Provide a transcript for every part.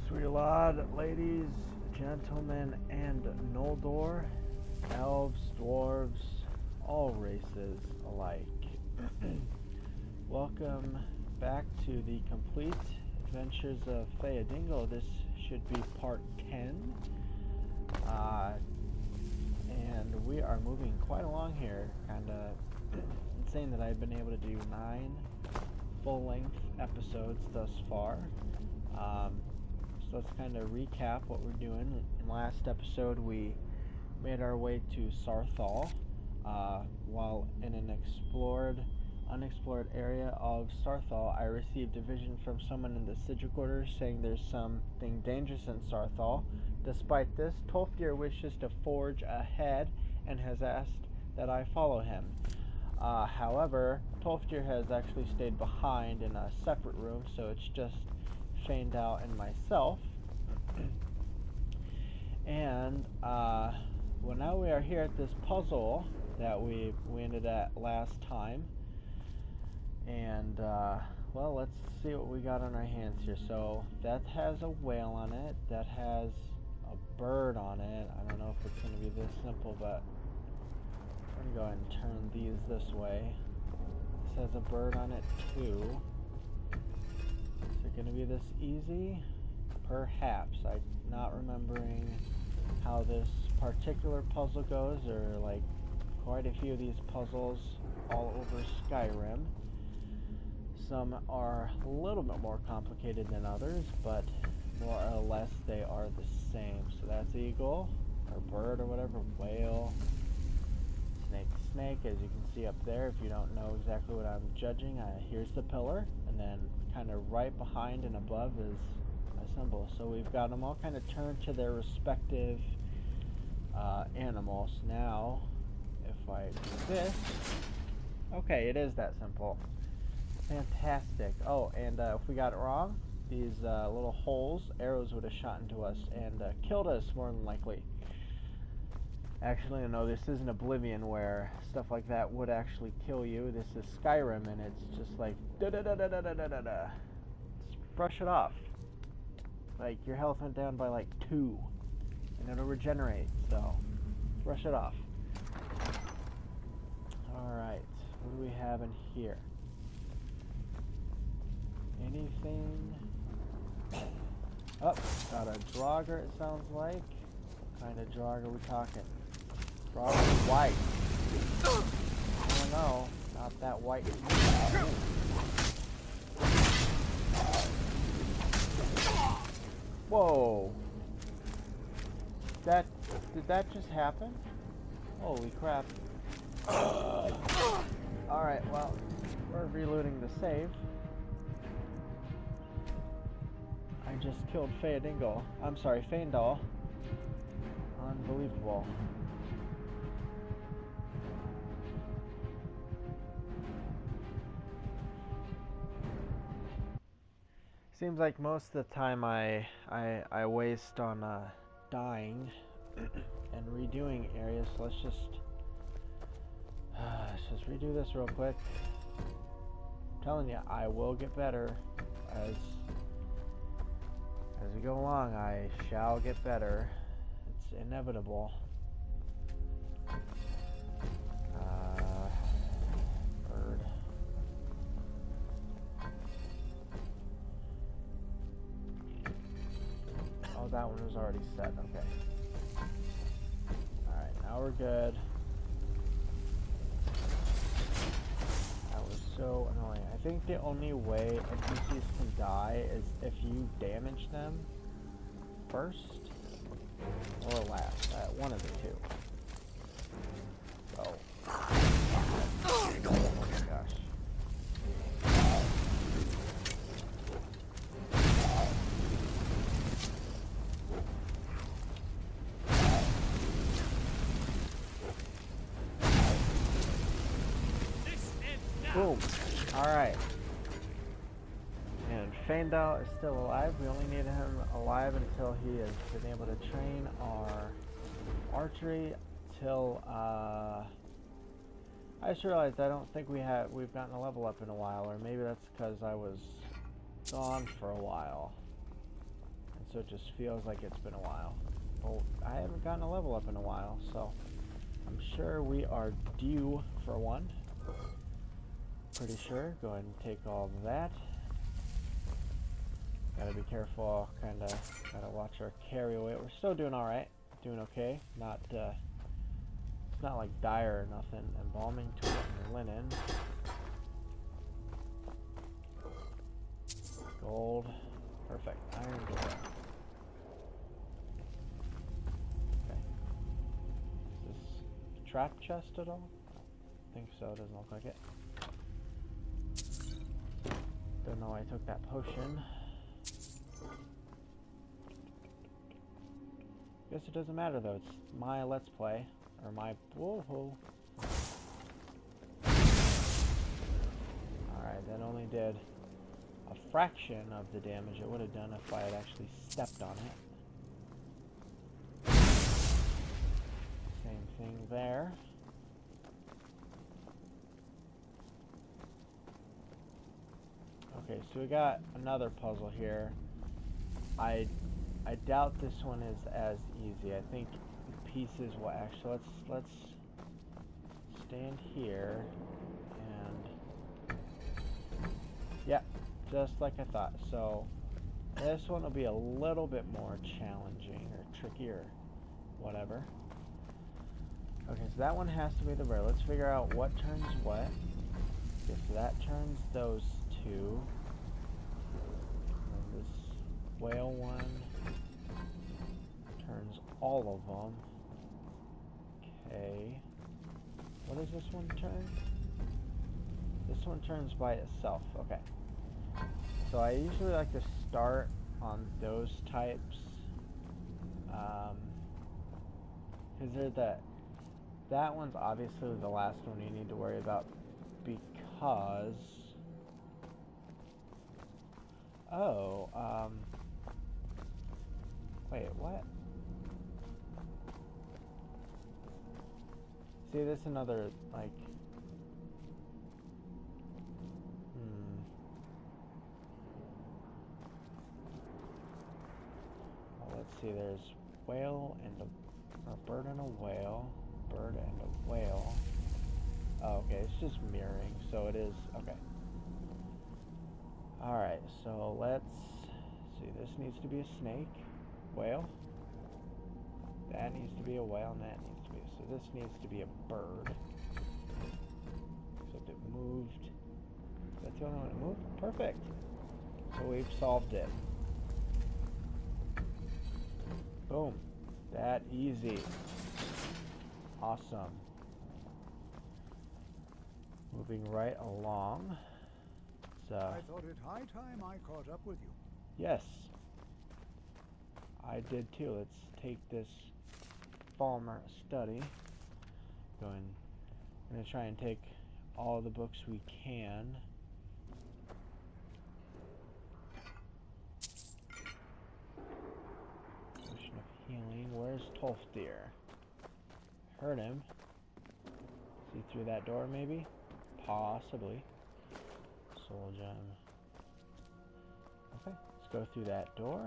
Sweet lad, ladies, gentlemen, and Noldor, elves, dwarves, all races alike. Welcome back to the complete adventures of Fëadîngûl. This should be part 10. And we are moving quite along here. Kinda insane that I've been able to do 9 full-length episodes thus far. So let's kind of recap what we're doing. In last episode, we made our way to Saarthal, while in an unexplored area of Saarthal. I received a vision from someone in the sigil quarters saying there's something dangerous in Saarthal. Despite this, Tolfdir wishes to forge ahead and has asked that I follow him. However, Tolfdir has actually stayed behind in a separate room, so it's just Fëadîngûl and myself. And well, now we are here at this puzzle that we ended at last time. And well, let's see what we got on our hands here. So that has a whale on it, that has a bird on it. I don't know if it's going to be this simple, but I'm going to go ahead and turn these this way. This has a bird on it too. Is it going to be this easy? Perhaps. I'm not remembering how this particular puzzle goes. There are like quite a few of these puzzles all over Skyrim. Some are a little bit more complicated than others, but more or less they are the same. So that's eagle, or bird, or whatever, whale, snake, as you can see up there. If you don't know exactly what I'm judging, here's the pillar, and then kind of right behind and above is a symbol. So we've got them all kind of turned to their respective animals. Now, if I do this, okay, it is that simple. Fantastic. Oh, and if we got it wrong, these little holes, arrows would have shot into us and killed us more than likely. Actually, no, this isn't Oblivion where stuff like that would actually kill you. This is Skyrim, and it's just like da-da-da-da-da-da-da-da. Just brush it off. Like, your health went down by like 2, and it'll regenerate, so brush it off. Alright, what do we have in here? Anything? Oh, got a Draugr, it sounds like. What kind of Draugr are we talking? Draugr white. Oh no, not that white. Whoa. Did that just happen? Holy crap. Alright, well, we're reloading the save. I just killed Fëadîngûl. I'm sorry, Fëadîngûl. Unbelievable. Seems like most of the time I waste on dying and redoing areas, so let's just redo this real quick. I'm telling you, I will get better as we go along. I shall get better. It's inevitable. Bird. Oh, that one was already set. Okay. Alright, now we're good. That was so annoying. I think the only way NPCs can die is if you damage them first or last. One of the two. So. Oh my gosh. Boom. Alright. And Fëadîngûl is still alive. We only need him alive until he has been able to train our archery till I just realized I don't think we've gotten a level up in a while, or maybe that's because I was gone for a while. And so it just feels like it's been a while. Well, I haven't gotten a level up in a while, so I'm sure we are due for one. Pretty sure. Go ahead and take all of that. Gotta be careful, kinda gotta watch our carry weight. We're still doing alright. Doing okay. Not it's not like dire or nothing. Embalming tool and linen. Gold. Perfect. Iron door. Okay. Is this trap chest at all? I think so. Doesn't look like it. Don't know why I took that potion. Guess it doesn't matter though. It's my let's play. Or my... Whoa. Alright, that only did a fraction of the damage it would have done if I had actually stepped on it. Same thing there. Okay, so we got another puzzle here. I doubt this one is as easy. I think the pieces will actually... Let's stand here and... Yeah, just like I thought. So this one will be a little bit more challenging or tricky or whatever. Okay, so that one has to be the rare. Let's figure out what turns what. Okay, so that turns those two. And this whale one turns all of them. Okay. What does this one turn? This one turns by itself. Okay. So I usually like to start on those types. Because they're that one's obviously the last one you need to worry about because... Oh, wait, what? See, this is another, like... Well, let's see, there's whale and a bird and a whale. Bird and a whale. Oh, okay, it's just mirroring, so it is, okay. Alright, so let's see, this needs to be a snake. Whale. That needs to be a whale, and that needs to be, so this needs to be a bird. Except it moved. That's the only one that moved? Perfect. So we've solved it. Boom. That easy. Awesome. Moving right along. So I thought it high time I caught up with you. Yes. I did too. Let's take this Falmer study. I'm gonna try and take all the books we can. Potion of healing. Where's Tolfdir? Heard him. Is he through that door maybe? Possibly. Soul gem. Okay, let's go through that door.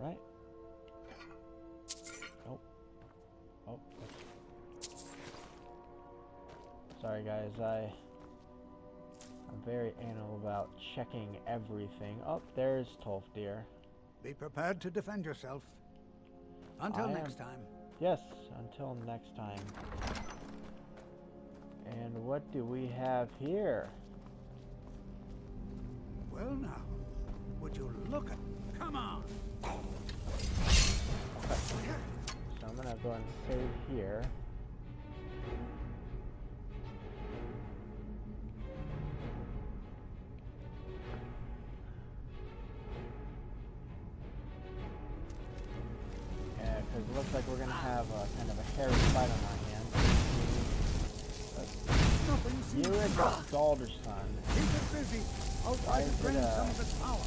Right? Nope. Oh. Sorry guys, I'm very anal about checking everything. Oh, there's Tolfdir. Be prepared to defend yourself. Until next time. Yes, until next time. And what do we have here? Well now, would you look at... Come on! Okay. So I'm gonna go and save here. Yeah, because it looks like we're gonna have a kind of a hairy fight on our hands. You and Galderson. Keep it busy. I'll try to drain some of the power.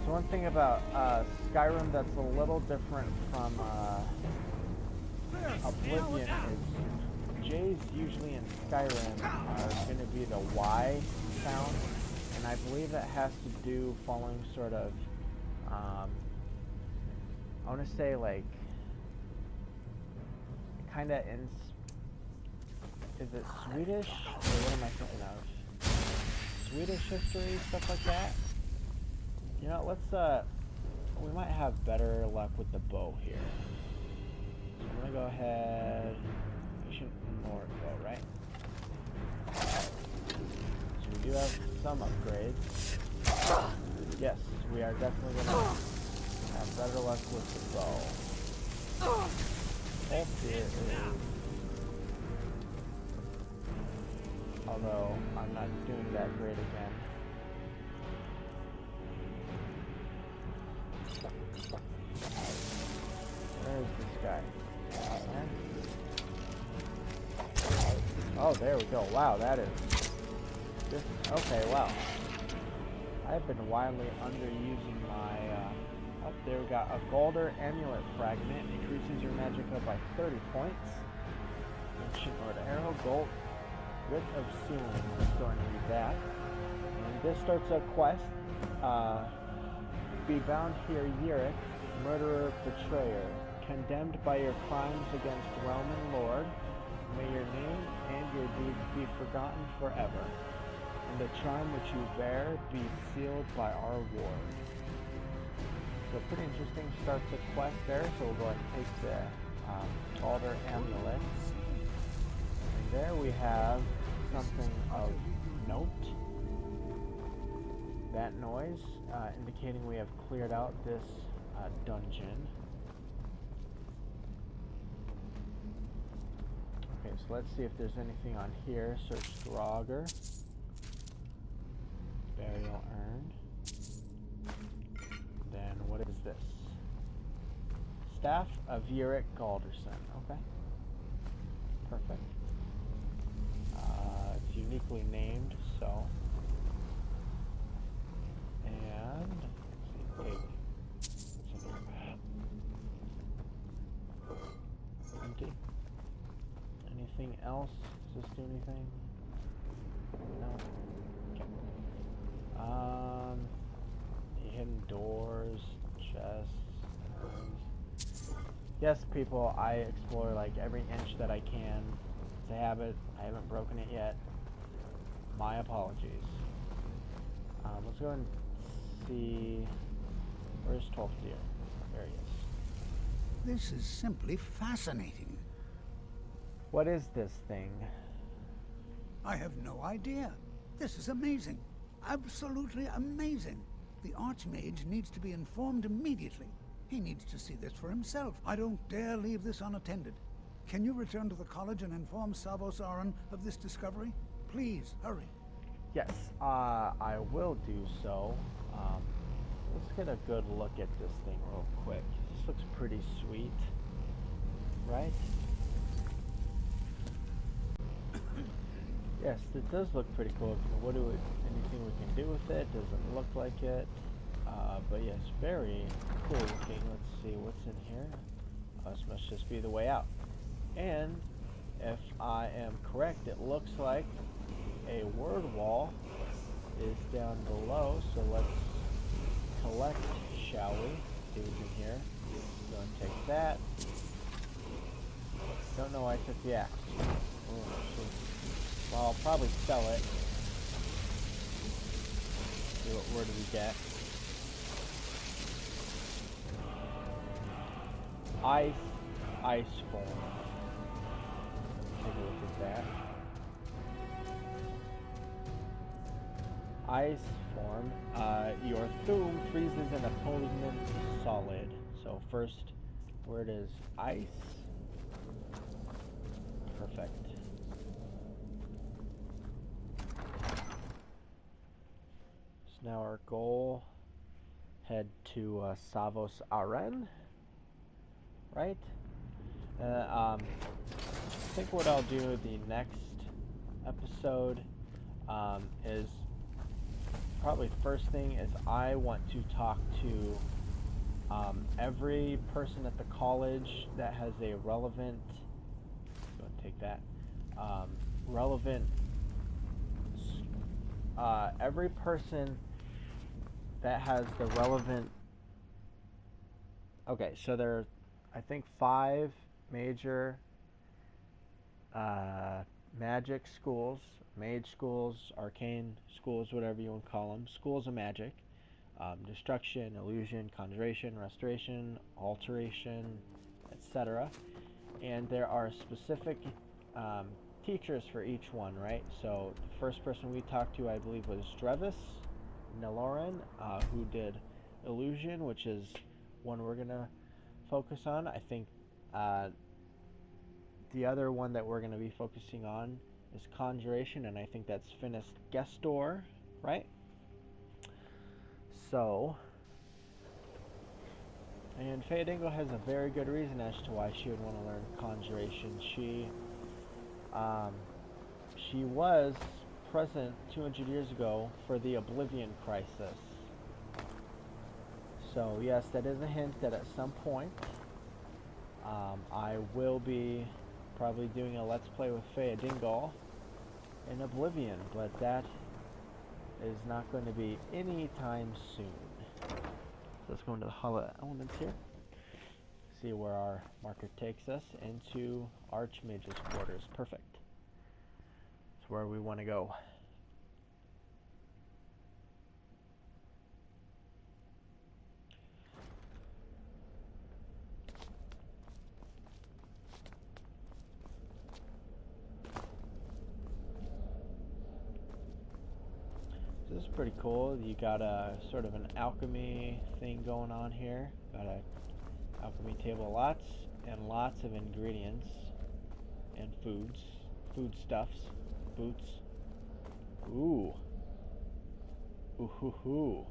So one thing about Skyrim that's a little different from Oblivion is J's usually in Skyrim are going to be the Y sound, and I believe that has to do following sort of, I want to say like, kind of in, is it Swedish, or what am I thinking of? Swedish history, stuff like that? You know, let's, we might have better luck with the bow here. So I'm going to go ahead, ancient North bow, right? So we do have some upgrades. Yes, we are definitely going to have better luck with the bow. Wolf here is, although I'm not doing that great again. Where is this guy? Oh, there we go. Wow, that is just okay. Wow, I've been wildly underusing my. Oh, there we got a Galder amulet fragment. Increases your magicka by 30 points. Ancient Lord arrow, gold. Writ of Sealing. Let's go and read that. And this starts a quest. Be bound here, Yurick, murderer, betrayer, condemned by your crimes against realm and lord. May your name and your deeds be forgotten forever, and the charm which you bear be sealed by our ward. So pretty interesting starts a quest there. So we'll go ahead and take the Galder amulet. And there we have something of note. That noise indicating we have cleared out this dungeon. Okay, so let's see if there's anything on here. Search Draugr. Burial urn. Then what is this? Staff of Yurick Galderson. Okay. Perfect. It's uniquely named, so. And let's see, empty. Anything else? Does this do anything? No. Okay. Hidden doors, chests. Yes, people, I explore like every inch that I can. It's a habit. I haven't broken it yet. My apologies. Let's go and see. Where's 12th Deer? There he is. This is simply fascinating. What is this thing? I have no idea. This is amazing. Absolutely amazing. The Archmage needs to be informed immediately. He needs to see this for himself. I don't dare leave this unattended. Can you return to the college and inform Savos Aran of this discovery? Please, hurry. Yes, I will do so. Let's get a good look at this thing real quick. This looks pretty sweet, right? Yes, it does look pretty cool. Anything we can do with it? Doesn't look like it. But yes, very cool looking. Let's see what's in here. This must just be the way out. And if I am correct, it looks like a word wall is down below. So let's collect, shall we? See what's in here. Go and take that. Don't know why I took the axe. Well, I'll probably sell it. See what word do we get. Ice form. Take a look at that. Ice form. Your Thum freezes an opponent solid. So first word is ice. Perfect. So now our goal, head to Savos Aran. Right? I think what I'll do the next episode is probably first thing is I want to talk to every person at the college that has a relevant, go and take that, relevant. Every person that has the relevant. Okay, so there are, I think, 5 major magic schools, mage schools, arcane schools, whatever you want to call them, schools of magic. Destruction, illusion, conjuration, restoration, alteration, etc. And there are specific teachers for each one, right? So the first person we talked to, I believe, was Drevis Neloran, who did illusion, which is one we're going to focus on. I think the other one that we're going to be focusing on is conjuration, and I think that's Finis Gestor, right? So, and Fëadîngûl has a very good reason as to why she would want to learn conjuration. She was present 200 years ago for the Oblivion Crisis. So yes, that is a hint that at some point I will be probably doing a Let's Play with Fëadîngûl in Oblivion, but that is not going to be anytime soon. So let's go into the Hall of Elements here. See where our marker takes us, into Archmage's quarters. Perfect. That's where we want to go. This is pretty cool. You got a sort of an alchemy thing going on here. Got a alchemy table, lots and lots of ingredients and foodstuffs, boots. Ooh. Ooh hoo hoo.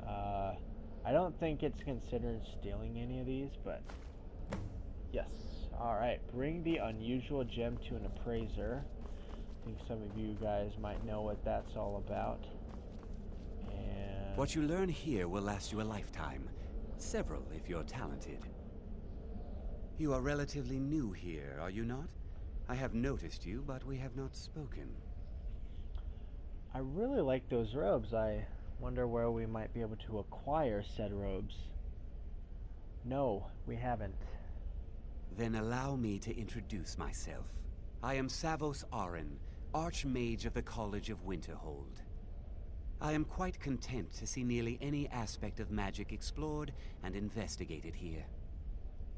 I don't think it's considered stealing any of these, but yes. Alright, bring the unusual gem to an appraiser. I think some of you guys might know what that's all about. And what you learn here will last you a lifetime. Several, if you're talented. You are relatively new here, are you not? I have noticed you, but we have not spoken. I really like those robes. I wonder where we might be able to acquire said robes. No, we haven't. Then allow me to introduce myself. I am Savos Arin, Archmage of the College of Winterhold. I am quite content to see nearly any aspect of magic explored and investigated here.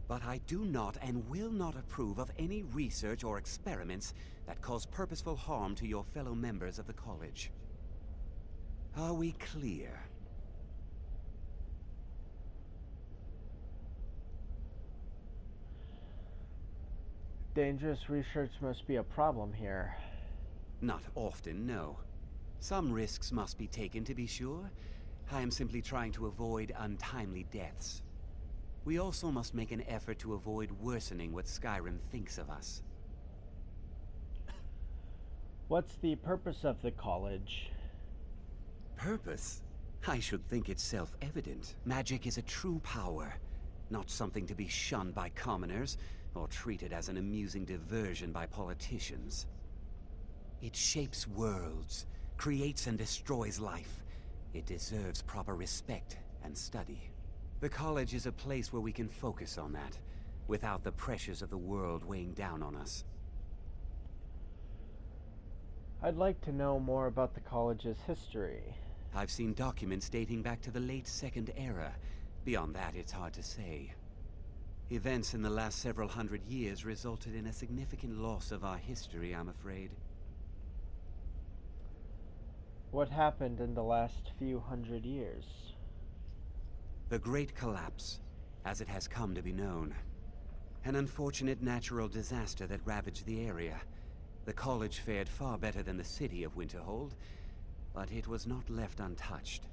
But I do not and will not approve of any research or experiments that cause purposeful harm to your fellow members of the college. Are we clear? Dangerous research must be a problem here. Not often, no. Some risks must be taken, to be sure. I am simply trying to avoid untimely deaths. We also must make an effort to avoid worsening what Skyrim thinks of us. What's the purpose of the college? Purpose? I should think it's self-evident. Magic is a true power, not something to be shunned by commoners, or treated as an amusing diversion by politicians. It shapes worlds, creates and destroys life. It deserves proper respect and study. The college is a place where we can focus on that, without the pressures of the world weighing down on us. I'd like to know more about the college's history. I've seen documents dating back to the late Second Era. Beyond that, it's hard to say. Events in the last several hundred years resulted in a significant loss of our history, I'm afraid. What happened in the last few hundred years? The Great Collapse, as it has come to be known. An unfortunate natural disaster that ravaged the area. The college fared far better than the city of Winterhold, but it was not left untouched.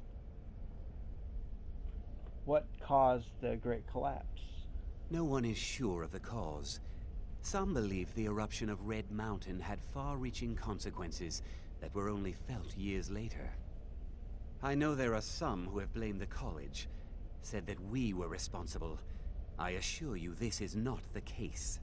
What caused the Great Collapse? No one is sure of the cause. Some believe the eruption of Red Mountain had far-reaching consequences that were only felt years later. I know there are some who have blamed the college, said that we were responsible. I assure you this is not the case.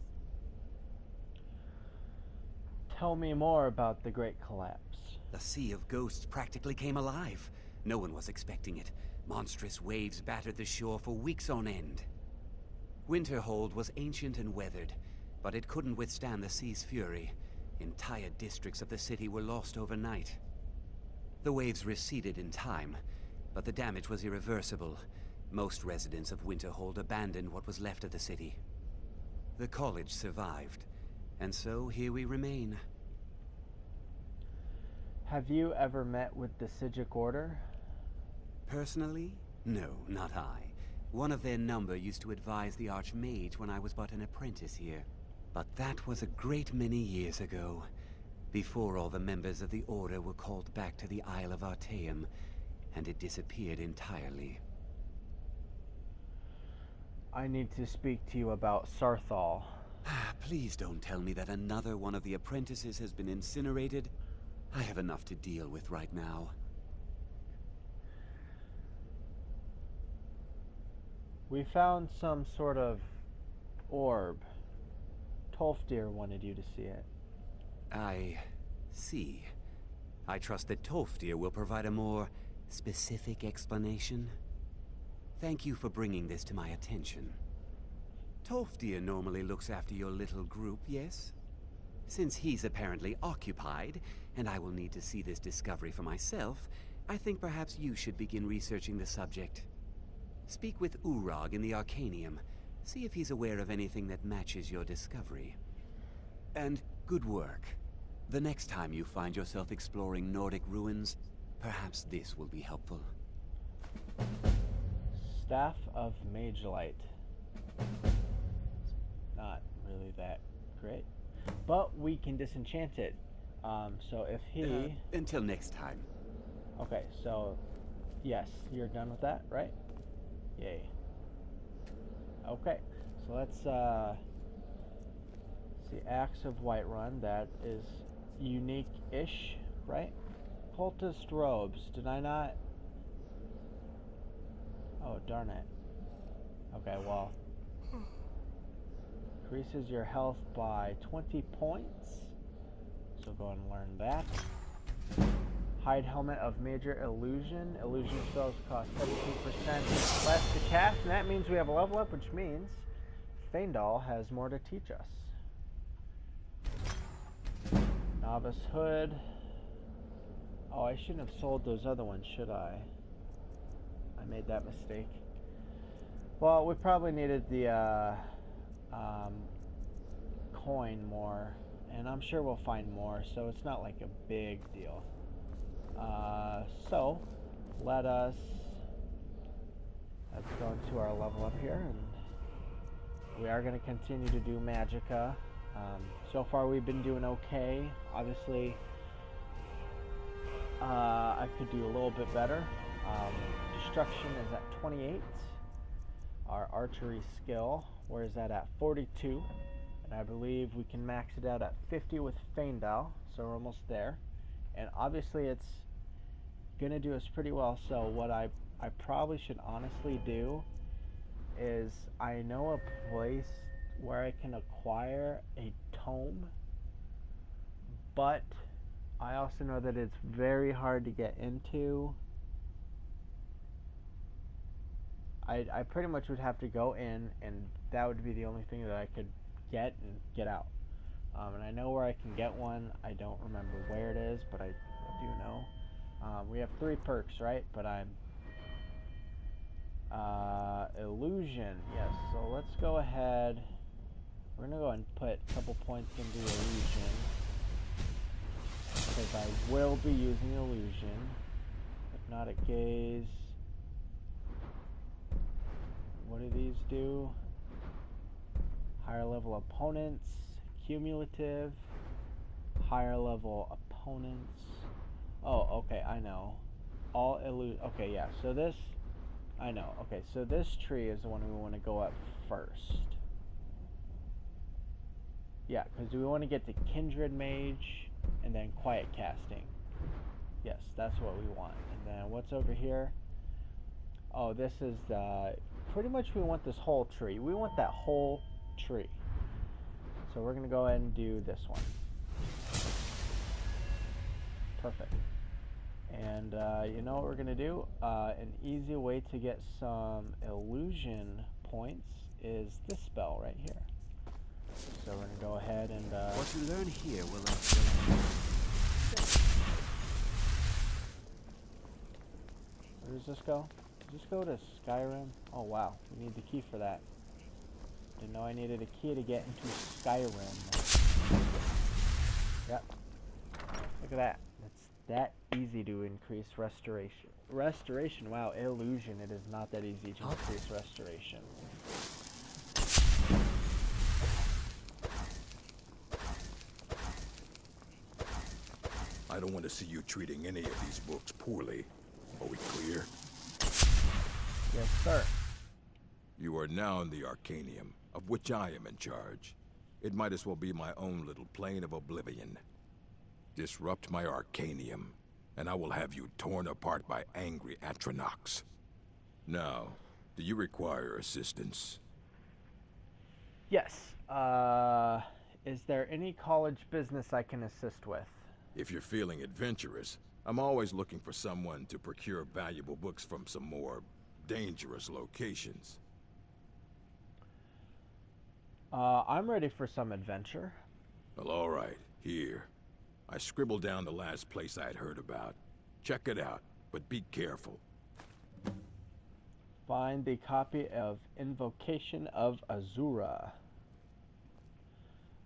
Tell me more about the Great Collapse. The Sea of Ghosts practically came alive. No one was expecting it. Monstrous waves battered the shore for weeks on end. Winterhold was ancient and weathered, but it couldn't withstand the sea's fury. Entire districts of the city were lost overnight. The waves receded in time, but the damage was irreversible. Most residents of Winterhold abandoned what was left of the city. The college survived, and so here we remain. Have you ever met with the Sigic Order? Personally? No, not I. One of their number used to advise the Archmage when I was but an apprentice here. But that was a great many years ago, before all the members of the Order were called back to the Isle of Artaeum, and it disappeared entirely. I need to speak to you about Saarthal. Please don't tell me that another one of the apprentices has been incinerated. I have enough to deal with right now. We found some sort of orb. Tolfdir wanted you to see it. I see. I trust that Tolfdir will provide a more specific explanation. Thank you for bringing this to my attention. Tolfdir normally looks after your little group, yes? Since he's apparently occupied, and I will need to see this discovery for myself, I think perhaps you should begin researching the subject. Speak with Urag in the Arcanium. See if he's aware of anything that matches your discovery. And good work. The next time you find yourself exploring Nordic ruins, perhaps this will be helpful. Staff of Mage Light. Not really that great. But we can disenchant it. So if he... until next time. Okay, so... Yes, you're done with that, right? Yay. Okay, so let's see. Axe of Whiterun, that is unique-ish, right? Cultist robes, did I not? Oh, darn it. Okay, well. Increases your health by 20 points. So go ahead and learn that. Hide Helmet of Major Illusion. Illusion spells cost 17% less to cast, and that means we have a level up, which means Fëadîngûl has more to teach us. Novice Hood. Oh, I shouldn't have sold those other ones, should I? I made that mistake. Well, we probably needed the coin more, and I'm sure we'll find more, so it's not like a big deal. So let's go into our level up here, and we are going to continue to do Magicka. So far we've been doing okay. Obviously I could do a little bit better. Destruction is at 28. Our archery skill, where is that at? 42. And I believe we can max it out at 50 with Fëadîngûl, so we're almost there. And obviously it's gonna do us pretty well. So what I probably should honestly do is, I know a place where I can acquire a tome, but I also know that it's very hard to get into. I pretty much would have to go in, and that would be the only thing that I could get and get out. And I know where I can get one. I don't remember where it is, but I do know. We have 3 perks, right? But I'm... Illusion, yes. So let's go ahead. We're going to go ahead and put a couple points into Illusion, because I will be using Illusion. Hypnotic Gaze. What do these do? Higher level opponents. Cumulative. Higher level opponents. Oh, okay, I know. All illusion. Okay, yeah, so this... I know. Okay, so this tree is the one we want to go up first. Yeah, because we want to get to Kindred Mage and then Quiet Casting. Yes, that's what we want. And then what's over here? Oh, this is the... Pretty much we want this whole tree. We want that whole tree. So we're going to go ahead and do this one. Perfect. And you know what we're going to do? An easy way to get some illusion points is this spell right here. So we're going to go ahead and... What you learn here will... Where does this go? Does this go to Skyrim? Oh wow, we need the key for that. Didn't know I needed a key to get into Skyrim. Yep. Look at that. It's that easy to increase restoration. Restoration, wow, illusion. It is not that easy to increase restoration. I don't want to see you treating any of these books poorly. Are we clear? Yes, sir. You are now in the Arcanium, of which I am in charge. It might as well be my own little plane of oblivion. Disrupt my Arcanium, and I will have you torn apart by angry Atronachs. Now, do you require assistance? Yes. Is there any college business I can assist with? If you're feeling adventurous, I'm always looking for someone to procure valuable books from some more dangerous locations. I'm ready for some adventure. Well, all right. Here. I scribbled down the last place I had heard about. Check it out, but be careful. Find the copy of Invocation of Azura.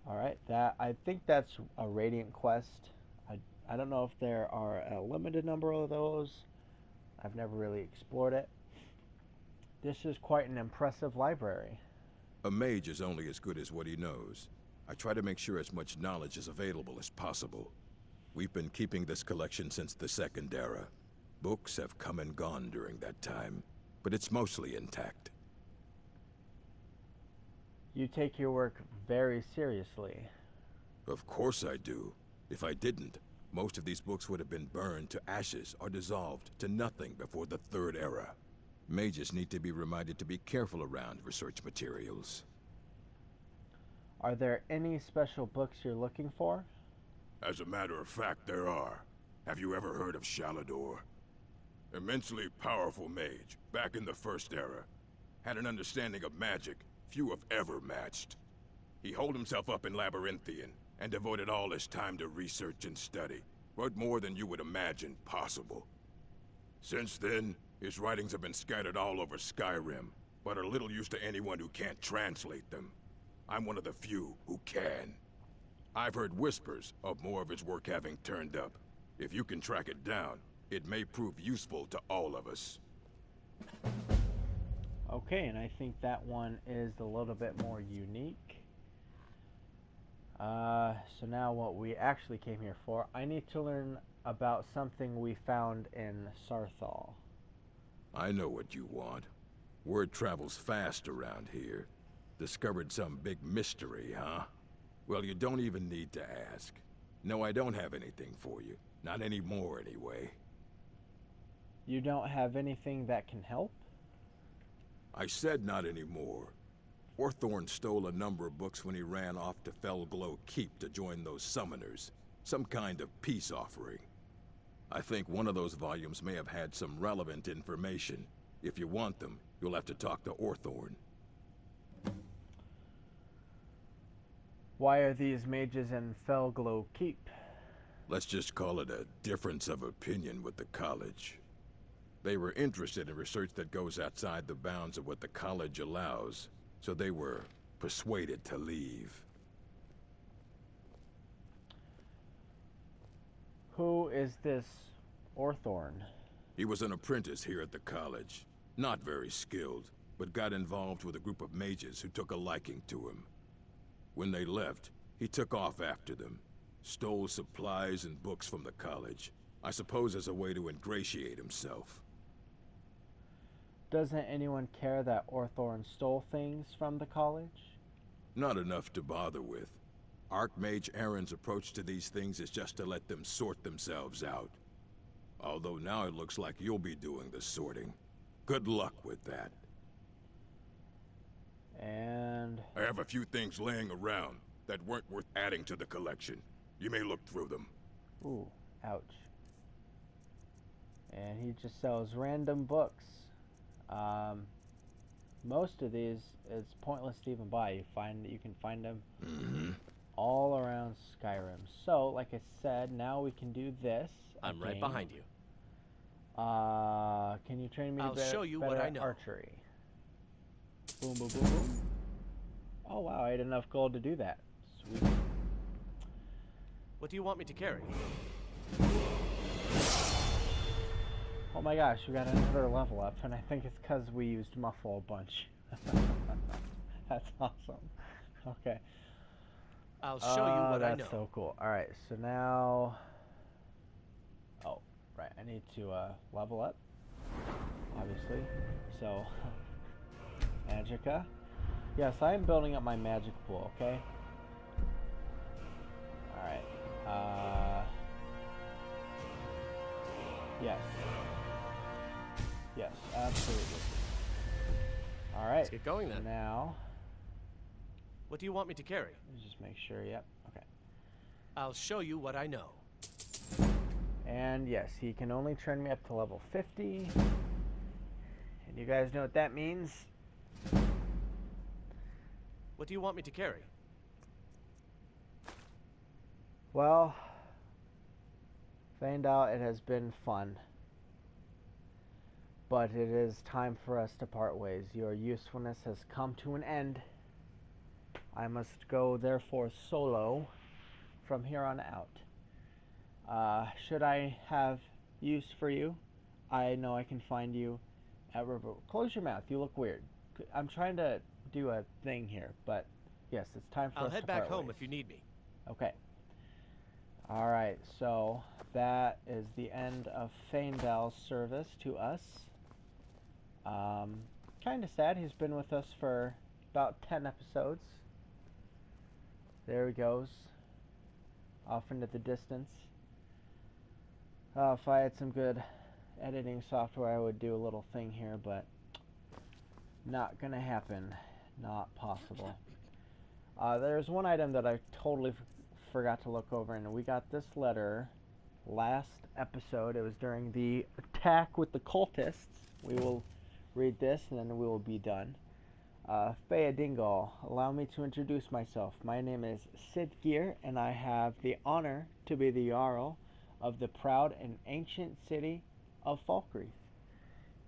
Alright, I think that's a Radiant quest. I don't know if there are a limited number of those. I've never really explored it. This is quite an impressive library. A mage is only as good as what he knows. I try to make sure as much knowledge is available as possible. We've been keeping this collection since the Second Era. Books have come and gone during that time, but it's mostly intact. You take your work very seriously. Of course I do. If I didn't, most of these books would have been burned to ashes or dissolved to nothing before the Third Era. Mages need to be reminded to be careful around research materials. Are there any special books you're looking for? As a matter of fact, there are. Have you ever heard of Shalador? Immensely powerful mage, back in the First Era. Had an understanding of magic few have ever matched. He holed himself up in Labyrinthian, and devoted all his time to research and study. Wrote more than you would imagine possible. Since then, his writings have been scattered all over Skyrim, but are little use to anyone who can't translate them. I'm one of the few who can. I've heard whispers of more of his work having turned up. If you can track it down, it may prove useful to all of us. Okay, and I think that one is a little bit more unique. So now what we actually came here for, I need to learn about something we found in Saarthal. I know what you want. Word travels fast around here. Discovered some big mystery, huh? Well, you don't even need to ask. No, I don't have anything for you. Not anymore, anyway. You don't have anything that can help? I said not anymore. Orthorn stole a number of books when he ran off to Fëadîngûl Keep to join those summoners. Some kind of peace offering. I think one of those volumes may have had some relevant information. If you want them, you'll have to talk to Orthorn. Why are these mages in Fëadîngûl Keep? Let's just call it a difference of opinion with the college. They were interested in research that goes outside the bounds of what the college allows, so they were persuaded to leave. Who is this Orthorn? He was an apprentice here at the college. Not very skilled, but got involved with a group of mages who took a liking to him. When they left, he took off after them. Stole supplies and books from the college. I suppose as a way to ingratiate himself. Doesn't anyone care that Orthorn stole things from the college? Not enough to bother with. Archmage Aaron's approach to these things is just to let them sort themselves out. Although now it looks like you'll be doing the sorting. Good luck with that. And... I have a few things laying around that weren't worth adding to the collection. You may look through them. Ooh, ouch. And he just sells random books. Most of these, it's pointless to even buy. You can find them all around Skyrim. So, like I said, now we can do this. I'm right behind you. Can you train me I'll show you what I know. Archery? Boom, boom, boom, boom. Oh wow, I had enough gold to do that. Sweet. What do you want me to carry? Oh my gosh, we got another level up, and I think it's because we used Muffle a bunch. That's awesome. Okay. I'll show you what I know. That's so cool. Alright, so now... Oh, right, I need to level up, obviously. So, Magicka. Yes, I am building up my magic pool, okay? Alright. Yes. Yes, absolutely. Alright. Let's get going then. Now... What do you want me to carry? Let's just make sure, yep, okay. I'll show you what I know. And yes, he can only train me up to level 50. And you guys know what that means? What do you want me to carry? Well, Fëadîngûl, it has been fun. But it is time for us to part ways. Your usefulness has come to an end. I must go, therefore, solo from here on out. Should I have use for you, I know I can find you at River. Close your mouth. You look weird. I'm trying to do a thing here, but yes, it's time for us to part ways. I'll head back home if you need me. Okay. Alright, so that is the end of Fëadîngûl's service to us. Kind of sad. He's been with us for about 10 episodes. There he goes. Off into the distance. If I had some good editing software, I would do a little thing here, but not gonna happen. Not possible. There's one item that I totally forgot to look over, and we got this letter last episode. It was during the attack with the cultists. We will read this, and then we will be done. Fëadîngûl, allow me to introduce myself. My name is Skyrim, and I have the honor to be the Jarl of the proud and ancient city of Falkreath.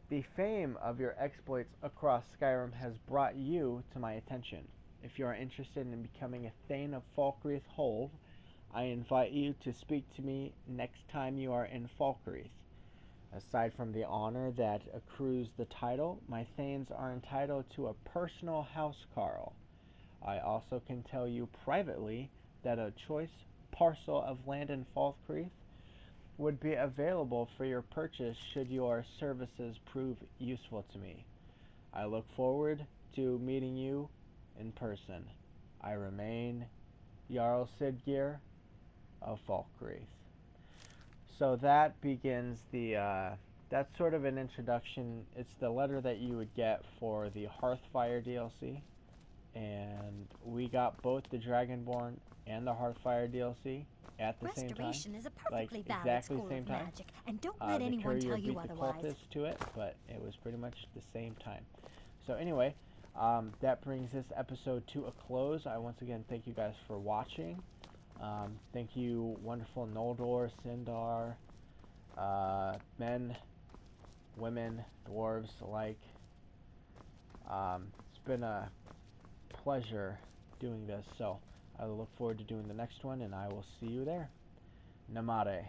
The fame of your exploits across Skyrim has brought you to my attention. If you are interested in becoming a Thane of Falkreath Hold, I invite you to speak to me next time you are in Falkreath. Aside from the honor that accrues the title, my Thanes are entitled to a personal housecarl. I also can tell you privately that a choice parcel of land in Falkreath would be available for your purchase should your services prove useful to me. I look forward to meeting you in person. I remain Jarl Skyrim of Falkreath. So that begins the, that's sort of an introduction. It's the letter that you would get for the Hearthfire DLC. And we got both the Dragonborn and the Hearthfire DLC at the same time. Restoration is a perfectly like valid exactly school same of time. magic, and don't let anyone the tell courier you beat otherwise. the cultists to it, but it was pretty much the same time. So anyway, that brings this episode to a close. I once again thank you guys for watching. Thank you, wonderful Noldor, Sindar, men, women, dwarves alike. It's been a pleasure doing this, so I look forward to doing the next one, and I will see you there. Namaste.